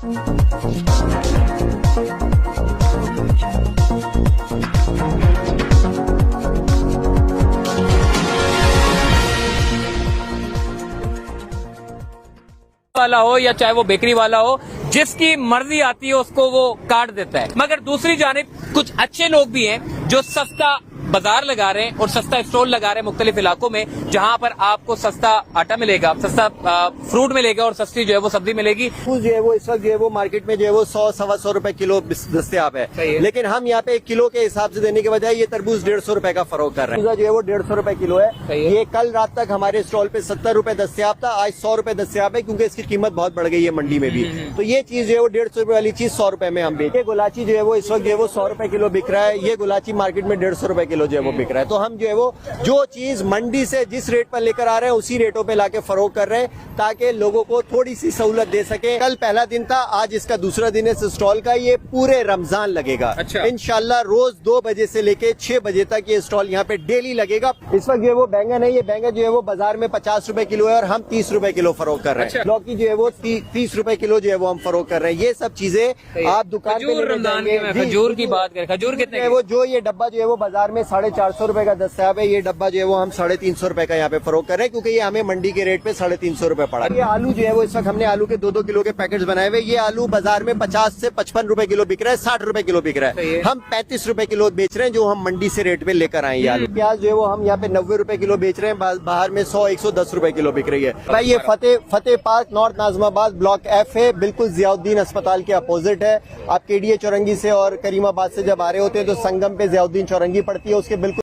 वाला हो या चाहे वो बेकरी वाला हो, जिसकी मर्जी आती है उसको वो काट देता है। मगर दूसरी जानिब कुछ अच्छे लोग भी हैं जो सस्ता बाजार लगा रहे हैं और सस्ता स्टॉल लगा रहे हैं मुख्तलिफ इलाकों में, जहां पर आपको सस्ता आटा मिलेगा, सस्ता फ्रूट मिलेगा और सस्ती जो है वो सब्जी मिलेगी। जो है वो इस वक्त जो है वो मार्केट में जो है वो 100-125 रुपए किलो दस्तियाब है, लेकिन हम यहाँ पे 1 किलो के हिसाब से देने के बजाय ये तरबूज 150 रुपए का फरोख्त कर रहे हैं। जो है वो 150 रुपए किलो है। ये कल रात तक हमारे स्टॉल पे 70 रुपए दस्तियाब था, आज 100 रुपए दस्तियाब है, क्योंकि इसकी कीमत बहुत बढ़ गई है मंडी में भी। तो ये चीज जो है वो 150 रुपए वाली चीज 100 रुपए में हम बेचे। गुलाची जो है वो इस वक्त जो है वो 100 रुपए किलो बिक रहा है। ये गुलाची मार्केट में 150 रुपए किलो जो है वो बिक रहा है। तो हम जो है वो जो चीज मंडी से जिस रेट पर लेकर आ रहे हैं उसी रेटों पे लाके फरोख्त कर रहे हैं, ताकि लोगों को थोड़ी सी सहूलत दे सके। कल पहला दिन था, आज इसका दूसरा दिन है इस स्टॉल का। ये पूरे रमजान लगेगा। अच्छा। इंशाल्लाह रोज 2 बजे से लेके 6 बजे तक ये स्टॉल यहाँ पे डेली लगेगा। इस वक्त जो है वो बैंगन है, ये बैंगन जो है वो बाजार में 50 रुपए किलो है और हम 30 रुपए किलो फरोख्त कर रहे हैं। लौकी जो है वो 30 रुपए किलो जो है वो हम फरोख्त कर रहे हैं। ये सब चीजें आप दुकान पे खजूर की बात करें, खजूर कितने वो जो ये डब्बा जो है वो बाजार में 450 रुपए का दस्तियाब है। ये डब्बा जो है वो हम 350 रुपए का यहाँ पे फरोख्त कर रहे हैं, क्योंकि ये हमें मंडी के रेट पे 350 रुपए पड़ा। ये आलू जो है वो इस वक्त हमने आलू के 2-2 किलो के पैकेट्स बनाए हुए। ये आलू बाजार में 50 से 55 रुपए किलो बिक रहा है, 60 रुपए किलो बिक रहा है। हम 35 रुपए किलो बेच रहे हैं, जो हम मंडी से रेट पे लेकर आए। आलू प्याज जो है वो हम यहाँ पे 90 रुपए किलो बेच रहे हैं, बाहर में 100-110 रुपए किलो बिक रही है। भाई ये Fateh park north Nazimabad block F है, बिल्कुल जियाउद्दीन अस्पताल के अपोजिट है। आप केडीए चौरंगी से और करीमाबाद से जब आ रहे होते हैं तो संगम पे जियाउद्दीन चौरंगी पड़ती है, उसके बिल्कुल